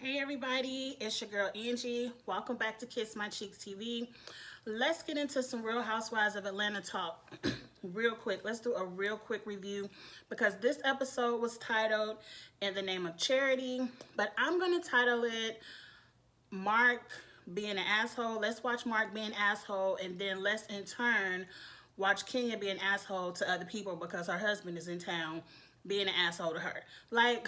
Hey everybody, it's your girl Angie. Welcome back to Kiss My Cheeks TV. Let's get into some Real Housewives of Atlanta talk real quick. Let's do a real quick review because this episode was titled In the Name of Charity, but I'm going to title it Mark Being an Asshole. Let's watch Mark being an asshole, and then let's in turn watch Kenya be an asshole to other people because her husband is in town being an asshole to her. Like,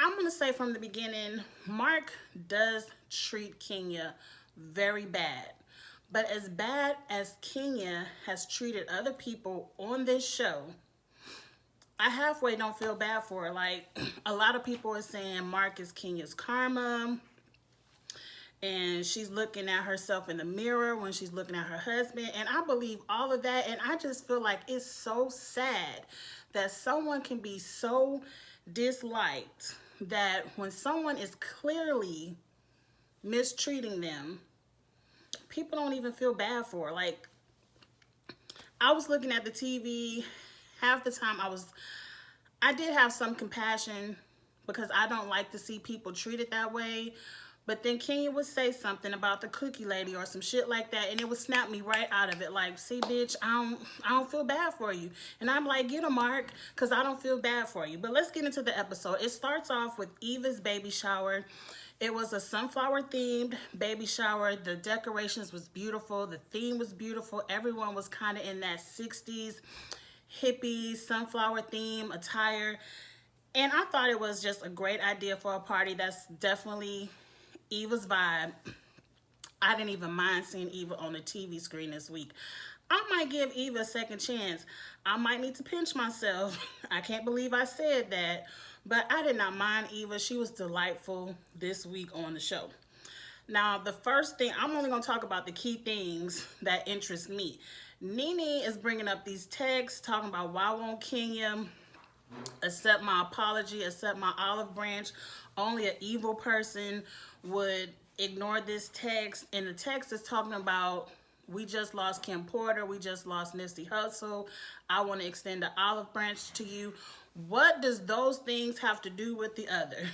I'm going to say from the beginning, Mark does treat Kenya very bad. But as bad as Kenya has treated other people on this show, I halfway don't feel bad for her. Like, a lot of people are saying Mark is Kenya's karma, and she's looking at herself in the mirror when she's looking at her husband. And I believe all of that. And I just feel like it's so sad that someone can be so disliked that when someone is clearly mistreating them, people don't even feel bad for her. Like, I was looking at the TV, half the time I did have some compassion because I don't like to see people treated that way. But then Kenya would say something about the cookie lady or some shit like that, and it would snap me right out of it. Like, see, bitch, I don't feel bad for you. And I'm like, get a Mark, because I don't feel bad for you. But let's get into the episode. It starts off with Eva's baby shower. It was a sunflower-themed baby shower. The decorations was beautiful. The theme was beautiful. Everyone was kind of in that 60s hippie sunflower theme attire. And I thought it was just a great idea for a party. That's definitely Eva's vibe. I didn't even mind seeing Eva on the TV screen this week. I might give Eva a second chance. I might need to pinch myself. I can't believe I said that. But I did not mind Eva. She was delightful this week on the show. Now, the first thing, I'm only going to talk about the key things that interest me. Nene is bringing up these texts talking about why won't Kenya accept my apology, accept my olive branch. Only an evil person would ignore this text. And the text is talking about, we just lost Kim Porter, we just lost Nipsey Hussle. I want to extend the olive branch to you. What does those things have to do with the other?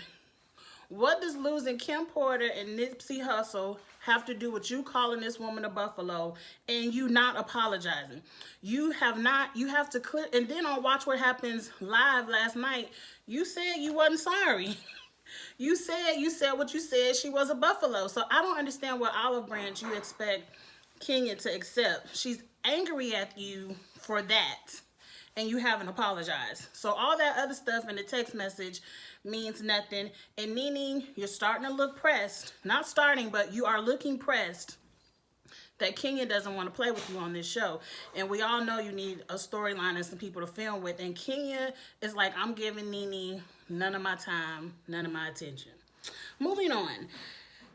What does losing Kim Porter and Nipsey Hussle have to do with you calling this woman a buffalo and you not apologizing? You have to clear. And then on Watch What Happens Live last night, you said you wasn't sorry. You said what you said, she was a buffalo. So I don't understand what olive branch you expect Kenya to accept. She's angry at you for that, and you haven't apologized. So all that other stuff in the text message means nothing. And Nene, you're starting to look pressed. Not starting, but you are looking pressed that Kenya doesn't want to play with you on this show. And we all know you need a storyline and some people to film with. And Kenya is like, I'm giving Nene none of my time, none of my attention. Moving on.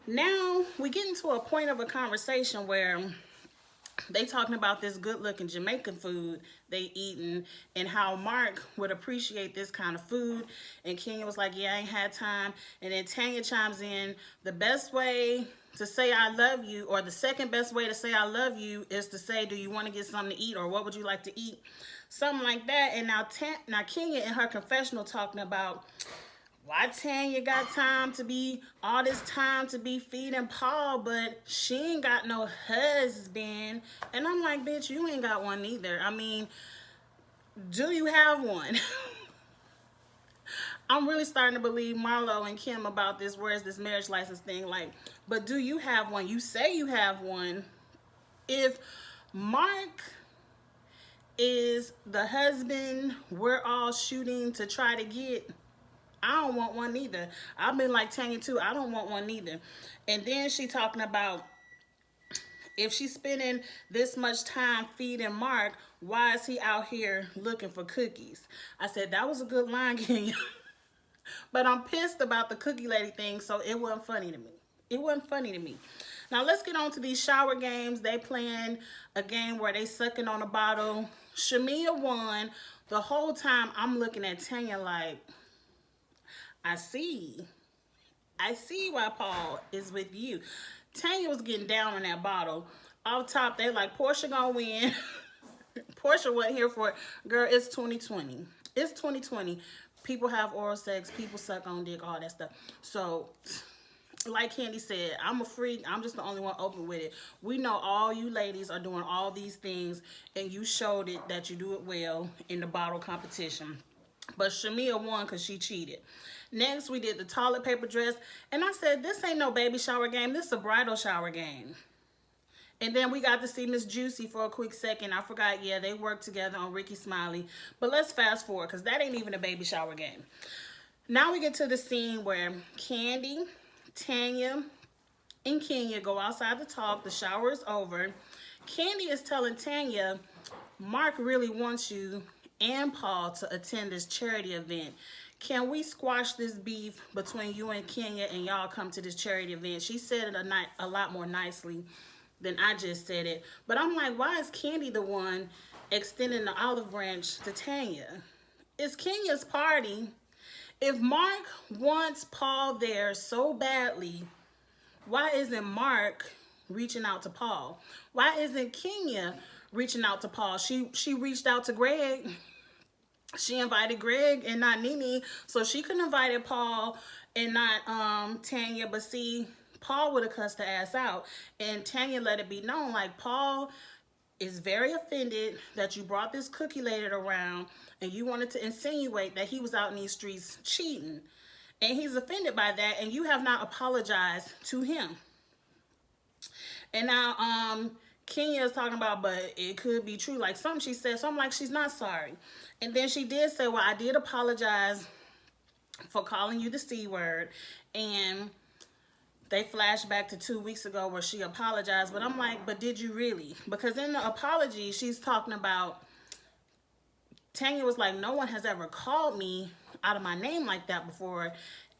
Now we get into a point of a conversation where they talking about this good-looking Jamaican food they eating and how Mark would appreciate this kind of food. And Kenya was like, yeah, I ain't had time. And then Tanya chimes in, the best way to say I love you, or the second best way to say I love you, is to say, do you want to get something to eat, or what would you like to eat? Something like that. And now Kenya in her confessional talking about, why Tanya got all this time to be feeding Paul, but she ain't got no husband. And I'm like, bitch, you ain't got one either. I mean, do you have one? I'm really starting to believe Marlo and Kim about this, where's this marriage license thing, like, but do you have one? You say you have one. If Mark is the husband we're all shooting to try to get, I don't want one either. I've been like Tanya too. I don't want one either. And then she talking about, if she's spending this much time feeding Mark, why is he out here looking for cookies? I said, that was a good line, Kenya. But I'm pissed about the cookie lady thing, so it wasn't funny to me. It wasn't funny to me. Now let's get on to these shower games. They playing a game where they sucking on a bottle. Shamia won. The whole time I'm looking at Tanya like, I see why Paul is with you. Tanya was getting down on that bottle. Off top, they like, Portia gonna win. Portia wasn't here for it. Girl, it's 2020. It's 2020. People have oral sex, people suck on dick, all that stuff. So, like Candy said, I'm a freak. I'm just the only one open with it. We know all you ladies are doing all these things, and you showed it that you do it well in the bottle competition. But Shamia won because she cheated. Next, we did the toilet paper dress, and I said, this ain't no baby shower game. This is a bridal shower game. And then we got to see Miss Juicy for a quick second. I forgot, yeah, they worked together on Ricky Smiley. But let's fast forward, because that ain't even a baby shower game. Now we get to the scene where Candy, Tanya, and Kenya go outside to talk. The shower is over. Candy is telling Tanya, Mark really wants you and Paul to attend this charity event. Can we squash this beef between you and Kenya and y'all come to this charity event? She said it a lot more nicely than I just said it. But I'm like, why is Candy the one extending the olive branch to Tanya? It's Kenya's party. If Mark wants Paul there so badly, why isn't Mark reaching out to Paul? Why isn't Kenya reaching out to Paul? She reached out to Greg. She invited Greg and not Nene, so she could have invited Paul and not Tanya. But see, Paul would have cussed her ass out, and Tanya let it be known, like, Paul is very offended that you brought this cookie later around and you wanted to insinuate that he was out in these streets cheating. And he's offended by that, and you have not apologized to him. And now Kenya is talking about, but it could be true. Like something she said, so I'm like, she's not sorry. And then she did say, well, I did apologize for calling you the C word. And they flashed back to 2 weeks ago where she apologized. But I'm like, but did you really? Because in the apology, she's talking about, Tanya was like, no one has ever called me out of my name like that before.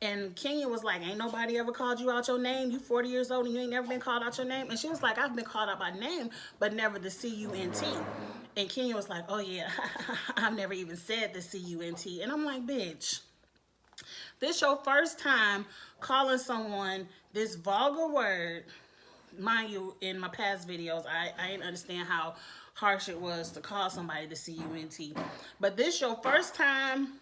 And Kenya was like, ain't nobody ever called you out your name. You 40 years old and you ain't never been called out your name. And she was like, I've been called out by name, but never the C-U-N-T. And Kenya was like, oh yeah, I've never even said the C-U-N-T. And I'm like, bitch, this your first time calling someone this vulgar word. Mind you, in my past videos, I didn't understand how harsh it was to call somebody the C-U-N-T. But this your first time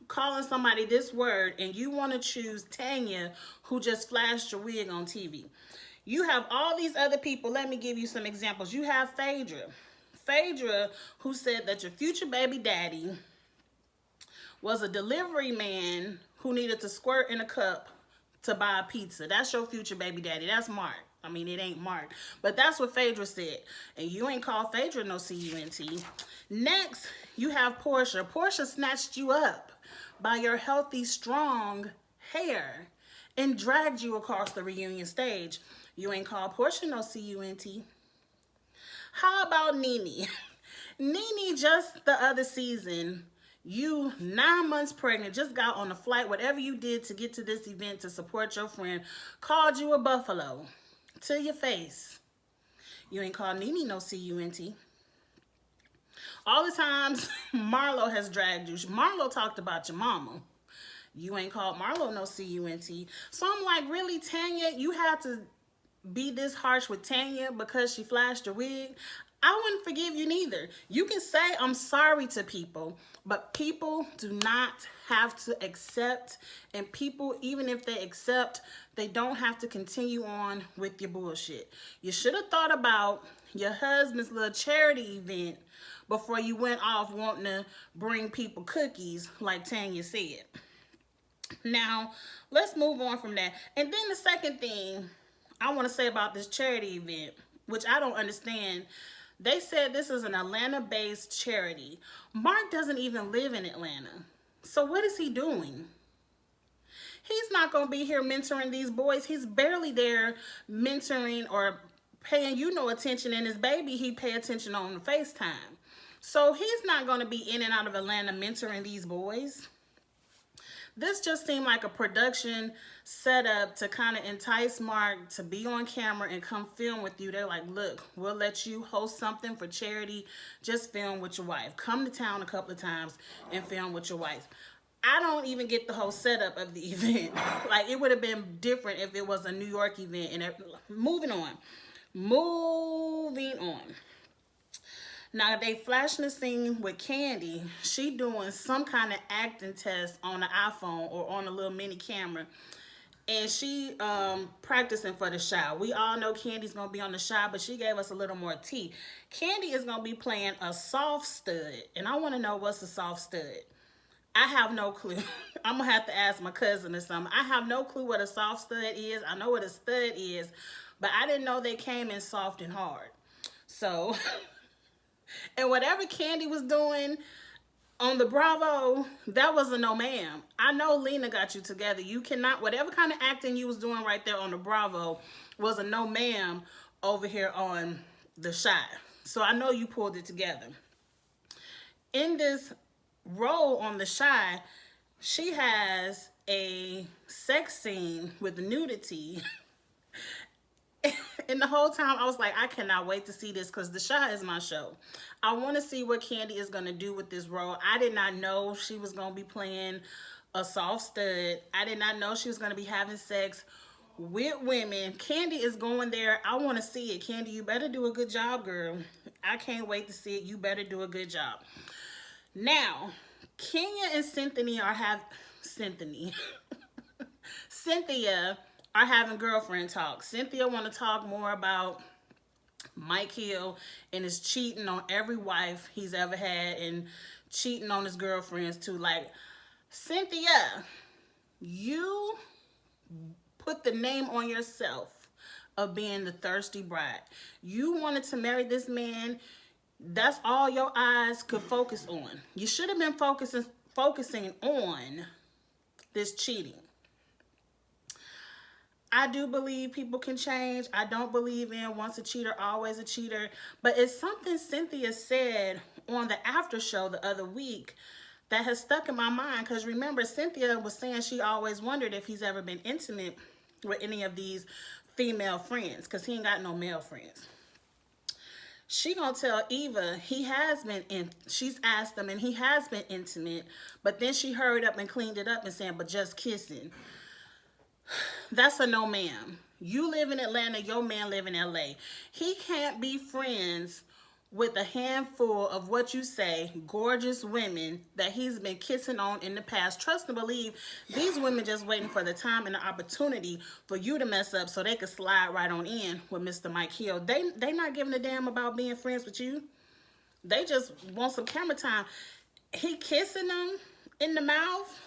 calling somebody this word, and you want to choose Tanya, who just flashed your wig on TV. You have all these other people. Let me give you some examples. You have Phaedra, who said that your future baby daddy was a delivery man who needed to squirt in a cup to buy a pizza. That's your future baby daddy. That's Mark. I mean, it ain't Mark, but that's what Phaedra said. And you ain't called Phaedra no C-U-N-T. Next, you have Portia. Portia snatched you up by your healthy, strong hair and dragged you across the reunion stage. You ain't called Portia no C-U-N-T. How about Nene? Nene, just the other season, you 9 months pregnant, just got on a flight, whatever you did to get to this event to support your friend, called you a buffalo to your face. You ain't called Nene no C-U-N-T. All the times Marlo has dragged you. Marlo talked about your mama. You ain't called Marlo no C-U-N-T. So I'm like, really, Tanya, you had to be this harsh with Tanya because she flashed her wig? I wouldn't forgive you neither. You can say I'm sorry to people, but people do not have to accept, and people, even if they accept, they don't have to continue on with your bullshit. You should have thought about your husband's little charity event before you went off wanting to bring people cookies like Tanya said. Now, let's move on from that. And then the second thing I want to say about this charity event, which I don't understand. They said this is an Atlanta-based charity. Mark doesn't even live in Atlanta. So what is he doing? He's not going to be here mentoring these boys. He's barely there mentoring or paying you no attention. And his baby, he pay attention on the FaceTime. So he's not going to be in and out of Atlanta mentoring these boys. This just seemed like a production setup to kind of entice Mark to be on camera and come film with you. They're like, look, we'll let you host something for charity. Just film with your wife. Come to town a couple of times and film with your wife. I don't even get the whole setup of the event. Like, it would have been different if it was a New York event. And moving on. Now they flashing the scene with Candy. She doing some kind of acting test on an iPhone or on a little mini camera. And she practicing for the Shy. We all know Candy's gonna be on the Shy, but she gave us a little more tea. Candy is gonna be playing a soft stud, and I want to know what's a soft stud. I have no clue. I'm gonna have to ask my cousin or something. I have no clue what a soft stud is. I know what a stud is, but I didn't know they came in soft and hard. So, and whatever Candy was doing on the Bravo, that was a no ma'am. I know Lena got you together. You cannot, whatever kind of acting you was doing right there on the Bravo was a no ma'am over here on the Shy. So I know you pulled it together. In this role on the Shy, she has a sex scene with nudity. And the whole time I was like, I cannot wait to see this because the Shy is my show. I want to see what Candy is going to do with this role. I did not know she was going to be playing a soft stud. I did not know she was going to be having sex with women. Candy is going there. I want to see it. Candy, you better do a good job, girl. I can't wait to see it. You better do a good job. Now, Kenya and Cynthia are having girlfriend talk. Cynthia want to talk more about Mike Hill and his cheating on every wife he's ever had and cheating on his girlfriends too. Like, Cynthia, you put the name on yourself of being the thirsty bride. You wanted to marry this man. That's all your eyes could focus on. You should have been focusing on this cheating. I do believe people can change. I don't believe in once a cheater, always a cheater. But it's something Cynthia said on the after show the other week that has stuck in my mind. Because remember, Cynthia was saying she always wondered if he's ever been intimate with any of these female friends. Because he ain't got no male friends. She gonna tell Eva he has been in. She's asked him and he has been intimate. But then she hurried up and cleaned it up and said, but just kissing. That's a no ma'am. You live in Atlanta, your man live in LA. He can't be friends with a handful of what you say, gorgeous women that he's been kissing on in the past. Trust and believe, these women just waiting for the time and the opportunity for you to mess up so they could slide right on in with Mr. Mike Hill. They not giving a damn about being friends with you. They just want some camera time. He kissing them in the mouth.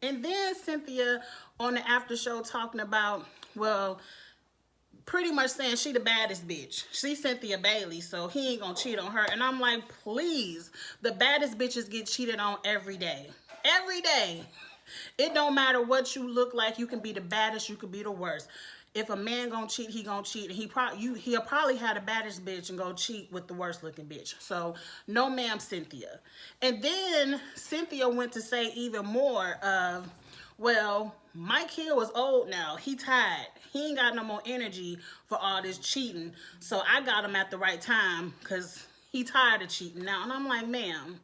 And then Cynthia on the after show talking about, well, pretty much saying she the baddest bitch. She's Cynthia Bailey, so he ain't gonna cheat on her. And I'm like, please, the baddest bitches get cheated on every day. Every day. It don't matter what you look like. You can be the baddest, you can be the worst. If a man gonna cheat, he gonna cheat. And he'll probably have the baddest bitch and go cheat with the worst looking bitch. So, no ma'am, Cynthia. And then Cynthia went to say even more of, well, Mike Hill is old now. He tired. He ain't got no more energy for all this cheating. So I got him at the right time because he tired of cheating now. And I'm like, ma'am,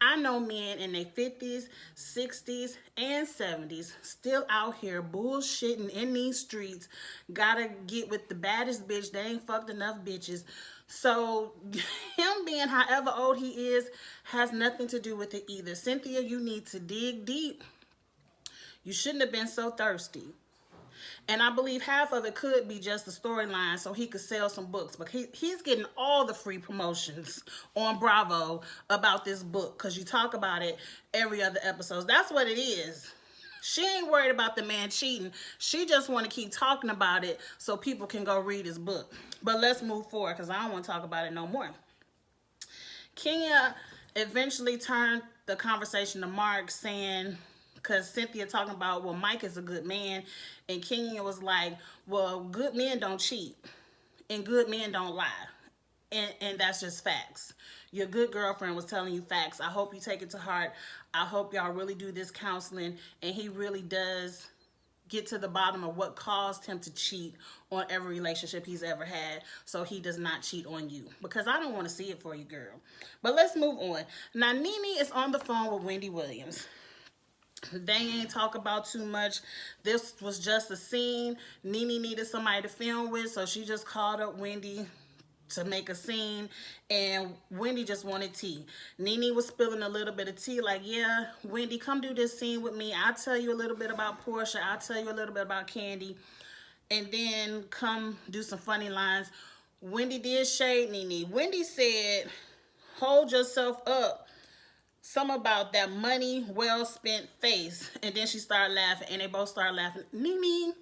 I know men in their 50s, 60s, and 70s still out here bullshitting in these streets. Gotta get with the baddest bitch. They ain't fucked enough bitches. So him being however old he is has nothing to do with it either. Cynthia, you need to dig deep. You shouldn't have been so thirsty. And I believe half of it could be just the storyline so he could sell some books. But he's getting all the free promotions on Bravo about this book because you talk about it every other episode. That's what it is. She ain't worried about the man cheating. She just want to keep talking about it so people can go read his book. But let's move forward because I don't want to talk about it no more. Kenya eventually turned the conversation to Mark saying, because Cynthia talking about, well, Mike is a good man. And Kenya was like, well, good men don't cheat. And good men don't lie. And that's just facts. Your good girlfriend was telling you facts. I hope you take it to heart. I hope y'all really do this counseling. And he really does get to the bottom of what caused him to cheat on every relationship he's ever had. So he does not cheat on you. Because I don't want to see it for you, girl. But let's move on. Now, Nene is on the phone with Wendy Williams. They ain't talk about too much. This was just a scene. Nene needed somebody to film with, so she just called up Wendy to make a scene, and Wendy just wanted tea. Nene was spilling a little bit of tea, like, yeah, Wendy, come do this scene with me. I'll tell you a little bit about Portia. I'll tell you a little bit about Candy. And then come do some funny lines. Wendy did shade Nene. Wendy said, hold yourself up. Some about that money well spent face. And then she started laughing, and they both started laughing. Nene,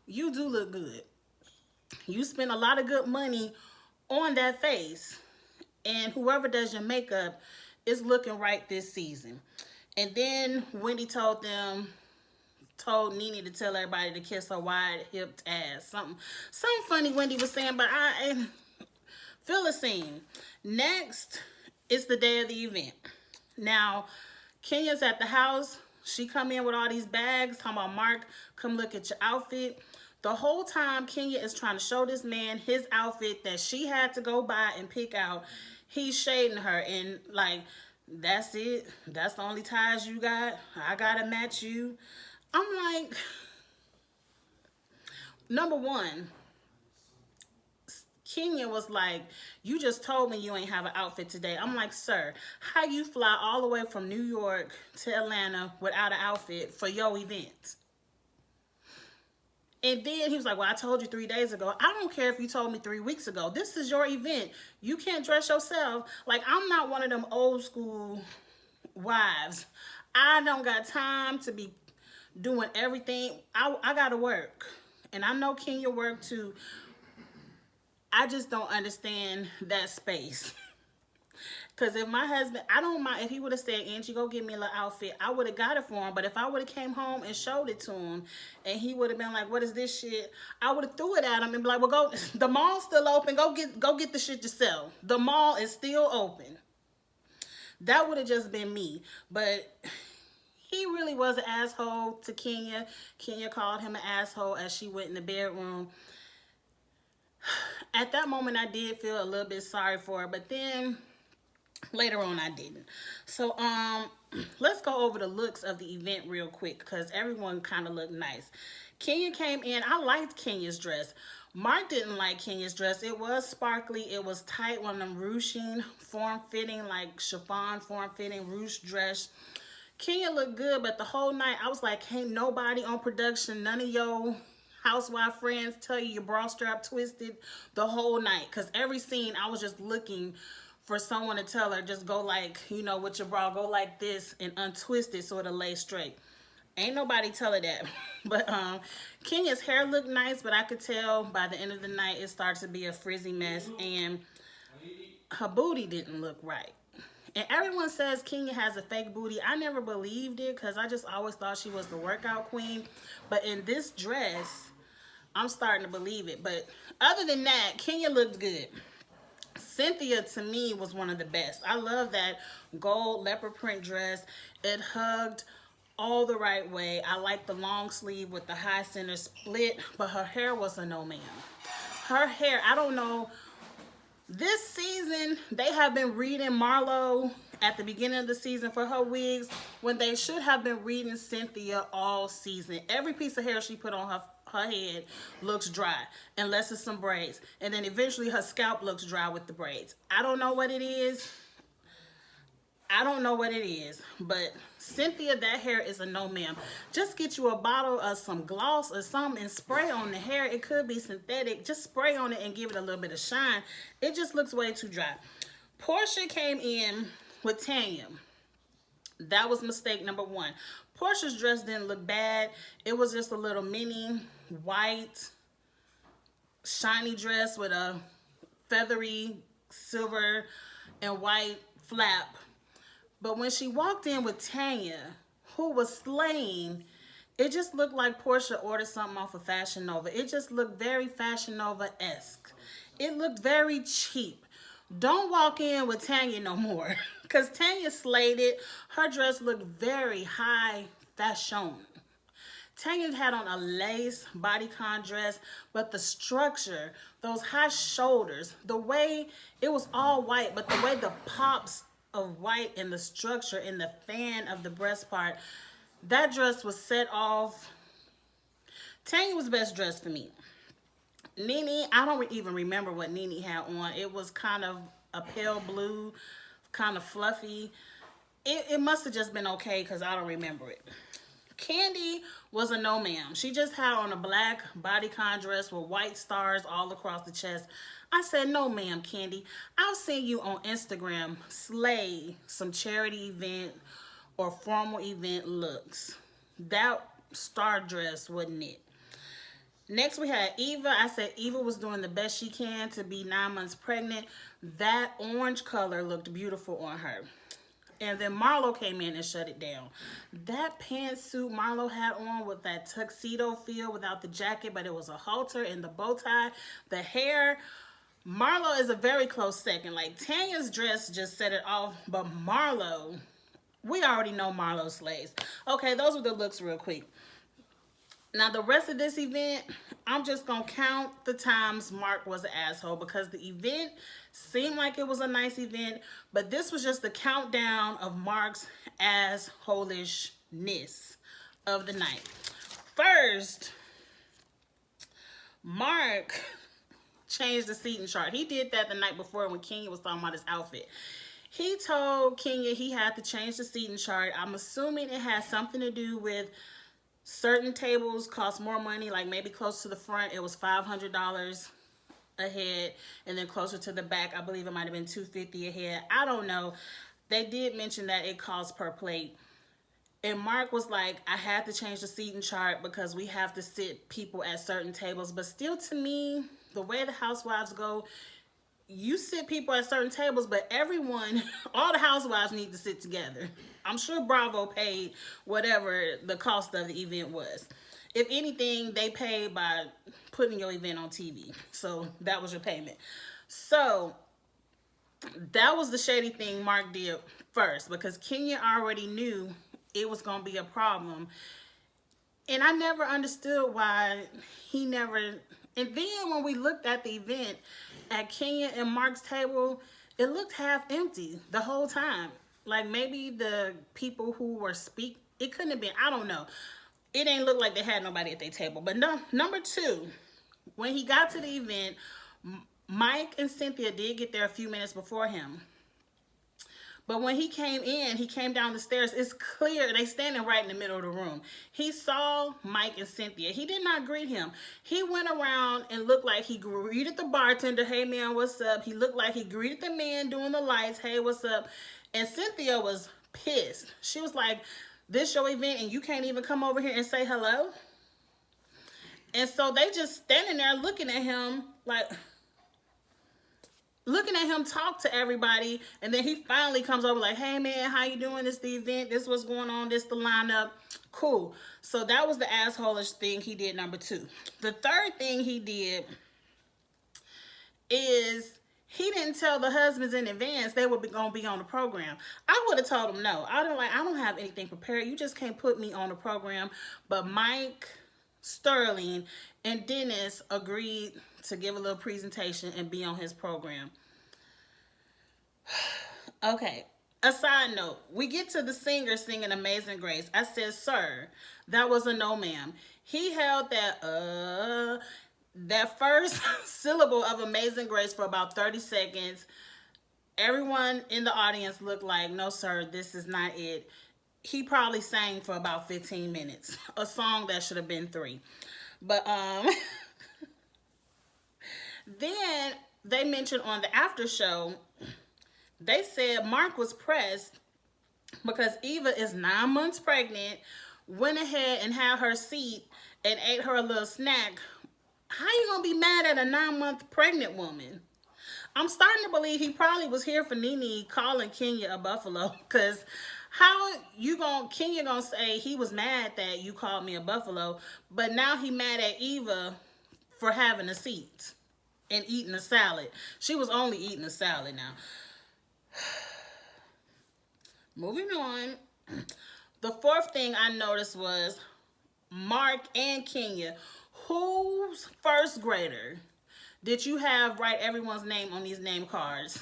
you do look good. You spend a lot of good money on that face, and whoever does your makeup is looking right this season. And then Wendy told Nene to tell everybody to kiss her wide hipped ass. Something funny Wendy was saying, but I feel the scene. Next is the day of the event. Now, Kenya's at the house. She come in with all these bags, talking about, Mark, come look at your outfit. The whole time, Kenya is trying to show this man his outfit that she had to go buy and pick out. He's shading her and like, that's it? That's the only ties you got? I gotta match you? I'm like, number one, Kenya was like, you just told me you ain't have an outfit today. I'm like, sir, how you fly all the way from New York to Atlanta without an outfit for your event? And then he was like, well, I told you 3 days ago. I don't care if you told me 3 weeks ago. This is your event. You can't dress yourself. Like, I'm not one of them old school wives. I don't got time to be doing everything. I got to work. And I know Kenya work too. I just don't understand that space. Because if my husband, I don't mind if he would have said, Angie, go get me a little outfit, I would have got it for him. But if I would have came home and showed it to him, and he would have been like, what is this shit? I would have threw it at him and be like, well, go, the mall's still open. Go get the shit yourself. The mall is still open. That would have just been me. But he really was an asshole to Kenya. Kenya called him an asshole as she went in the bedroom. At that moment, I did feel a little bit sorry for her. But then later on, I didn't. So, let's go over the looks of the event real quick because everyone kind of looked nice. Kenya came in. I liked Kenya's dress. Mark didn't like Kenya's dress. It was sparkly. It was tight, one of them ruching, form-fitting, like chiffon form-fitting ruched dress. Kenya looked good, but the whole night, I was like, ain't nobody on production, none of your housewife friends tell you your bra strap twisted the whole night. Because every scene, I was just looking for someone to tell her, just go like, you know, with your bra, go like this and untwist it so it'll lay straight. Ain't nobody tell her that. But Kenya's hair looked nice, but I could tell by the end of the night it started to be a frizzy mess, and her booty didn't look right. And everyone says Kenya has a fake booty. I never believed it because I just always thought she was the workout queen. But in this dress, I'm starting to believe it. But other than that, Kenya looked good. Cynthia, to me, was one of the best. I love that gold leopard print dress. It hugged all the right way. I like the long sleeve with the high center split, but her hair was a no, ma'am. Her hair, I don't know. This season, they have been reading Marlo at the beginning of the season for her wigs when they should have been reading Cynthia all season. Every piece of hair she put on her head looks dry, unless it's some braids. And then eventually her scalp looks dry with the braids. I don't know what it is. I don't know what it is, but Cynthia, that hair is a no, ma'am. Just get you a bottle of some gloss or something and spray on the hair. It could be synthetic. Just spray on it and give it a little bit of shine. It just looks way too dry. Portia came in with Tanya. That was mistake number one. Portia's dress didn't look bad. It was just a little mini white shiny dress with a feathery silver and white flap. But when she walked in with Tanya, who was slaying, it just looked like Portia ordered something off of Fashion Nova. It just looked very Fashion Nova-esque. It looked very cheap. Don't walk in with Tanya no more. Because Tanya slayed it. Her dress looked very high fashion. Tanya had on a lace bodycon dress, but the structure, those high shoulders, the way it was all white, but the way the pops of white and the structure and the fan of the breast part, that dress was set off. Tanya was best dressed for me. Nene, I don't even remember what Nene had on. It was kind of a pale blue, kind of fluffy. It must have just been okay because I don't remember it. Candy was a no ma'am. She just had on a black bodycon dress with white stars all across the chest. I said, no ma'am, Candy. I've seen you on Instagram slay some charity event or formal event looks. That star dress wasn't it. Next we had Eva. I said Eva was doing the best she can to be 9 months pregnant. That orange color looked beautiful on her. And then Marlo came in and shut it down. That pantsuit Marlo had on with that tuxedo feel without the jacket, but it was a halter and the bow tie. The hair, Marlo is a very close second. Like Tanya's dress just set it off, but Marlo, we already know Marlo slays. Okay, those were the looks real quick. Now, the rest of this event, I'm just going to count the times Mark was an asshole because the event seemed like it was a nice event, but this was just the countdown of Mark's assholishness of the night. First, Mark changed the seating chart. He did that the night before when Kenya was talking about his outfit. He told Kenya he had to change the seating chart. I'm assuming it had something to do with certain tables cost more money, like maybe close to the front, it was $500 a head, and then closer to the back, I believe it might have been $250 a head. I don't know. They did mention that it costs per plate. And Mark was like, I had to change the seating chart because we have to sit people at certain tables. But still, to me, the way the Housewives go, you sit people at certain tables, but everyone, all the housewives need to sit together. I'm sure Bravo paid whatever the cost of the event was. If anything, they paid by putting your event on TV. So that was your payment. So that was the shady thing Mark did first because Kenya already knew it was going to be a problem. And I never understood why he never... And then when we looked at the event at Kenya and Mark's table, it looked half empty the whole time. Like maybe the people who were speaking, it couldn't have been, I don't know. It ain't look like they had nobody at their table. But no, number two, when he got to the event, Mike and Cynthia did get there a few minutes before him. But when he came in, he came down the stairs. It's clear they standing right in the middle of the room. He saw Mike and Cynthia. He did not greet him. He went around and looked like he greeted the bartender. Hey, man, what's up? He looked like he greeted the man doing the lights. Hey, what's up? And Cynthia was pissed. She was like, this your event and you can't even come over here and say hello? And so they just standing there looking at him like... looking at him talk to everybody, and then he finally comes over like, hey man, how you doing? This the event, this what's going on, this the lineup. Cool. So that was the asshole-ish thing he did, number two. The third thing he did is he didn't tell the husbands in advance they were gonna be on the program. I would have told them no. I don't have anything prepared. You just can't put me on the program. But Mike, Sterling, and Dennis agreed to give a little presentation and be on his program. Okay, a side note, we get to the singer singing Amazing Grace. I said, sir, that was a no ma'am. He held that first syllable of Amazing Grace for about 30 seconds. Everyone in the audience looked like, no sir, this is not it. He probably sang for about 15 minutes, a song that should have been 3. But then they mentioned on the after show, they said Mark was pressed because Eva is 9 months pregnant, went ahead and had her seat and ate her a little snack. How you gonna be mad at a 9-month pregnant woman? I'm starting to believe he probably was here for Nene calling Kenya a buffalo, because how Kenya gonna say he was mad that you called me a buffalo, but now he mad at Eva for having a seat and eating a salad. She was only eating a salad now. Moving on. The fourth thing I noticed was Mark and Kenya. Whose first grader did you have write everyone's name on these name cards?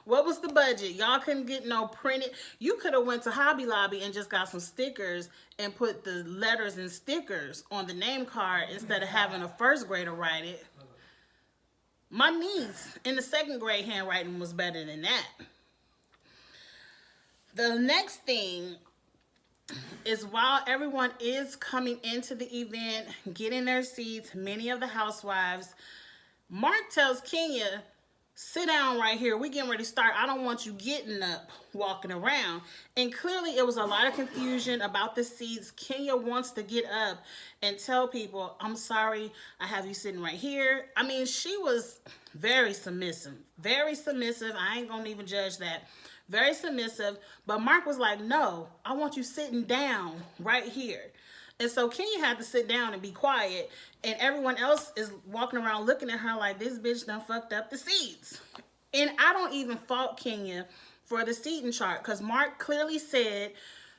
What was the budget? Y'all couldn't get no printed. You could have went to Hobby Lobby and just got some stickers and put the letters and stickers on the name card instead of having a first grader write it. My niece in the second grade handwriting was better than that. The next thing is while everyone is coming into the event, getting their seats, many of the housewives, Mark tells Kenya, sit down right here. We getting ready to start. I don't want you getting up, walking around. And clearly it was a lot of confusion about the seats. Kenya wants to get up and tell people, I'm sorry, I have you sitting right here. I mean, she was very submissive. Very submissive. I ain't gonna even judge that. Very submissive. But Mark was like, no, I want you sitting down right here. And so Kenya had to sit down and be quiet, and everyone else is walking around looking at her like, this bitch done fucked up the seats. And I don't even fault Kenya for the seating chart, because Mark clearly said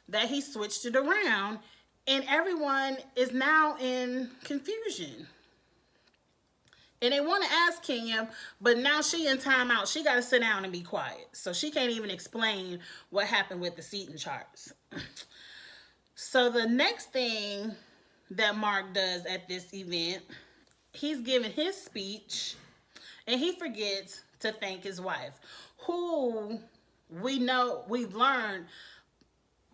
that he switched it around, and everyone is now in confusion. And they want to ask Kenya, but now she in timeout. She got to sit down and be quiet. So she can't even explain what happened with the seating charts. So the next thing that Mark does at this event, he's giving his speech and he forgets to thank his wife, who we've learned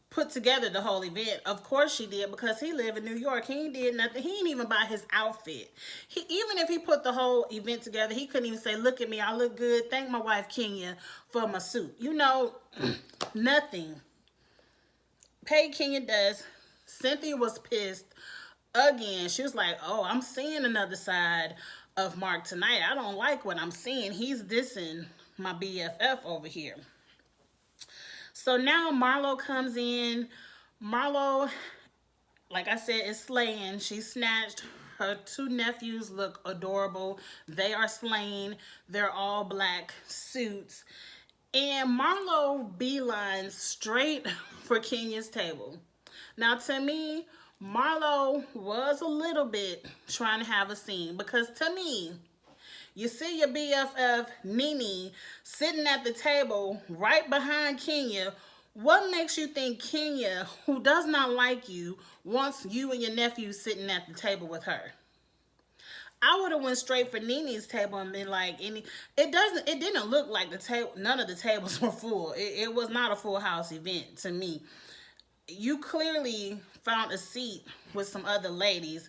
put together the whole event. Of course she did, because he lived in New York. He ain't did nothing. He ain't even buy his outfit. Even if he put the whole event together, he couldn't even say, look at me, I look good. Thank my wife Kenya for my suit. You know, nothing. Paid Kenya dust. Cynthia was pissed again. She was like, oh, I'm seeing another side of Mark tonight. I don't like what I'm seeing. He's dissing my BFF over here. So now Marlo comes in. Marlo, like I said, is slaying. She snatched. Her two nephews look adorable. They are slaying. They're all black suits. And Marlo beelines straight for Kenya's table. Now, to me, Marlo was a little bit trying to have a scene, because to me, you see your BFF, Nene, sitting at the table right behind Kenya. What makes you think Kenya, who does not like you, wants you and your nephew sitting at the table with her? I would have went straight for Nene's table and been like, it didn't look like the table, none of the tables were full. It was not a full house event to me. You clearly found a seat with some other ladies.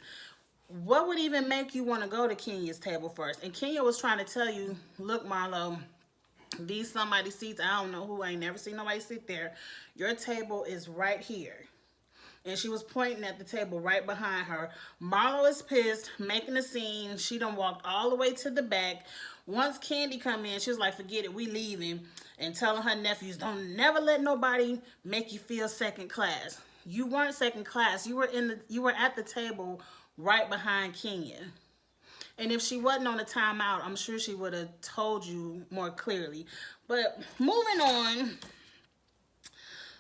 What would even make you want to go to Kenya's table first? And Kenya was trying to tell you, look, Marlo, these somebody's seats, I don't know who, I ain't never seen nobody sit there. Your table is right here. And she was pointing at the table right behind her. Marlo is pissed, making a scene. She done walked all the way to the back. Once Candy come in, she was like, forget it, we leaving. And telling her nephews, don't never let nobody make you feel second class. You weren't second class. You were at the table right behind Kenya. And if she wasn't on a timeout, I'm sure she would have told you more clearly. But moving on.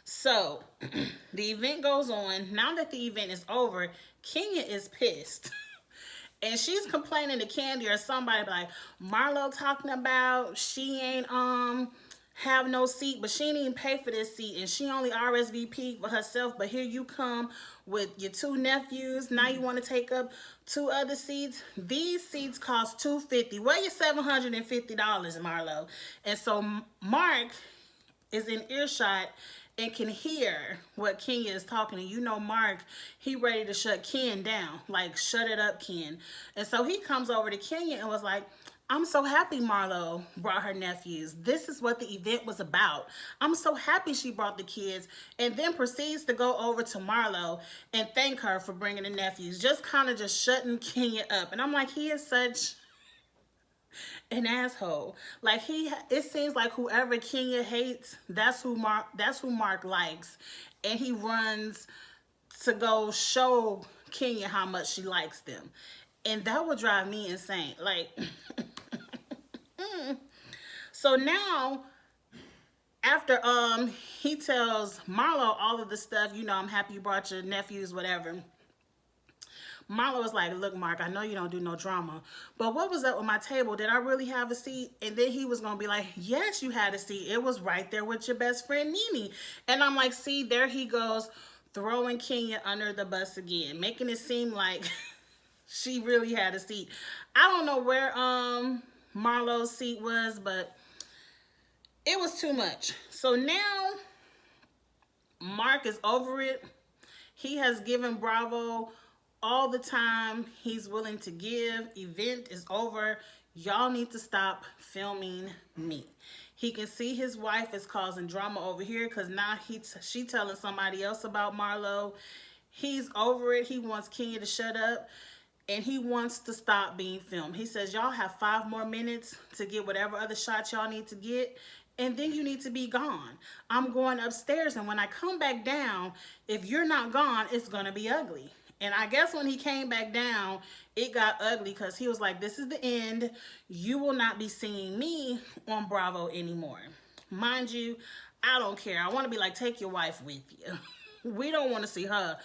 So, the event goes on. Now that the event is over, Kenya is pissed. And she's complaining to Candy or somebody like, Marlo talking about she ain't have no seat, but she didn't even pay for this seat, and she only RSVP'd for herself, but here you come with your two nephews. Now you want to take up two other seats. These seats cost $250. Where your $750, Marlo? And so Mark is in earshot and can hear what Kenya is talking. And you know Mark, he ready to shut Ken down. Like, shut it up, Ken. And so he comes over to Kenya and was like, I'm so happy Marlo brought her nephews. This is what the event was about. I'm so happy she brought the kids. And then proceeds to go over to Marlo and thank her for bringing the nephews. Just kind of just shutting Kenya up. And I'm like, he is such an asshole. Like, it seems like whoever Kenya hates, that's who Mark likes. And he runs to go show Kenya how much she likes them. And that would drive me insane. Like, so now, after he tells Marlo all of the stuff, you know, I'm happy you brought your nephews, whatever. Marlo was like, look, Mark, I know you don't do no drama, but what was up with my table? Did I really have a seat? And then he was going to be like, yes, you had a seat. It was right there with your best friend, Nene. And I'm like, see, there he goes, throwing Kenya under the bus again, making it seem like she really had a seat. I don't know where Marlo's seat was, but it was too much. So now Mark is over it. He has given Bravo all the time he's willing to give. Event is over. Y'all need to stop filming me. He can see his wife is causing drama over here because now she telling somebody else about Marlo. He's over it. He wants Kenya to shut up. And he wants to stop being filmed. He says, y'all have 5 more minutes to get whatever other shots y'all need to get. And then you need to be gone. I'm going upstairs. And when I come back down, if you're not gone, it's going to be ugly. And I guess when he came back down, it got ugly because he was like, this is the end. You will not be seeing me on Bravo anymore. Mind you, I don't care. I want to be like, take your wife with you. We don't want to see her.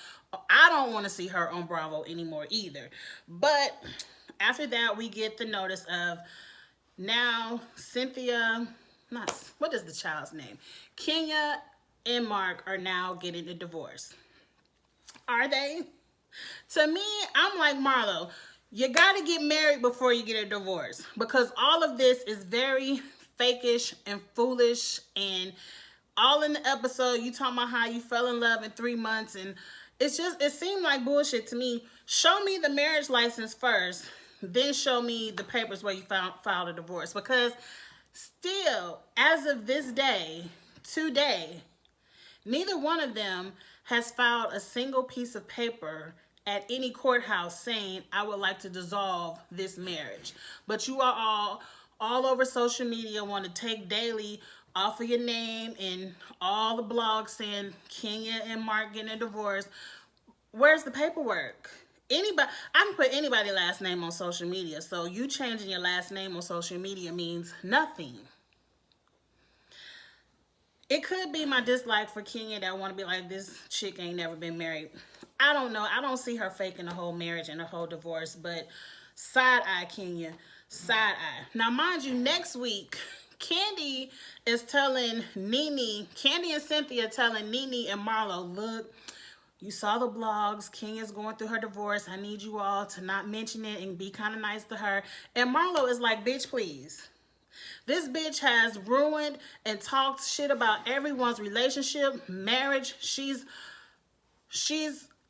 I don't want to see her on Bravo anymore either. But after that, we get the notice of now Cynthia, what is the child's name? Kenya and Mark are now getting a divorce. Are they? To me, I'm like, Marlo, you got to get married before you get a divorce, because all of this is very fakish and foolish, and all in the episode, you talking about how you fell in love in 3 months, and it seemed like bullshit to me. Show me the marriage license first, then show me the papers where you filed a divorce, because still, as of this day, today, neither one of them has filed a single piece of paper at any courthouse saying, I would like to dissolve this marriage. But you are all over social media, want to take daily off of your name and all the blogs saying Kenya and Mark getting a divorce. Where's the paperwork? Anybody, I can put anybody's last name on social media, so you changing your last name on social media means nothing. It could be my dislike for Kenya that I want to be like, this chick ain't never been married. I don't know. I don't see her faking the whole marriage and the whole divorce, but side eye Kenya, side eye. Now, mind you, next week, Candy is telling Nene, Candy and Cynthia telling Nene and Marlo, look, you saw the blogs, Kenya's going through her divorce. I need you all to not mention it and be kind of nice to her. And Marlo is like, bitch, please. This bitch has ruined and talked shit about everyone's relationship, marriage. She's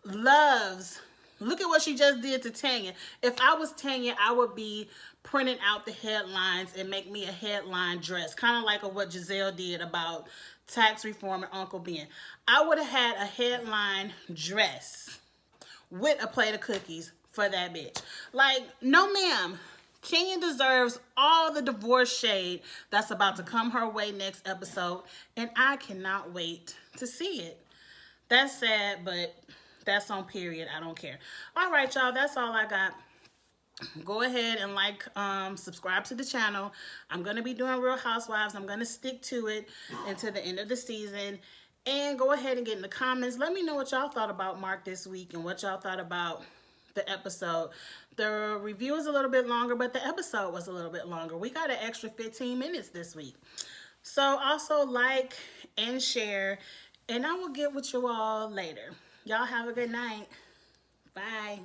loves. Look at what she just did to Tanya. If I was Tanya, I would be printing out the headlines and make me a headline dress. Kind of like what Giselle did about tax reform and Uncle Ben. I would have had a headline dress with a plate of cookies for that bitch. Like, no ma'am. Kenya deserves all the divorce shade that's about to come her way next episode. And I cannot wait to see it. That's sad, but that's on period. I don't care. All right, y'all. That's all I got. Go ahead and subscribe to the channel. I'm going to be doing Real Housewives. I'm going to stick to it until the end of the season. And go ahead and get in the comments. Let me know what y'all thought about Mark this week and what y'all thought about the episode. The review is a little bit longer, but the episode was a little bit longer. We got an extra 15 minutes this week. So also like and share, and I will get with you all later. Y'all have a good night. Bye.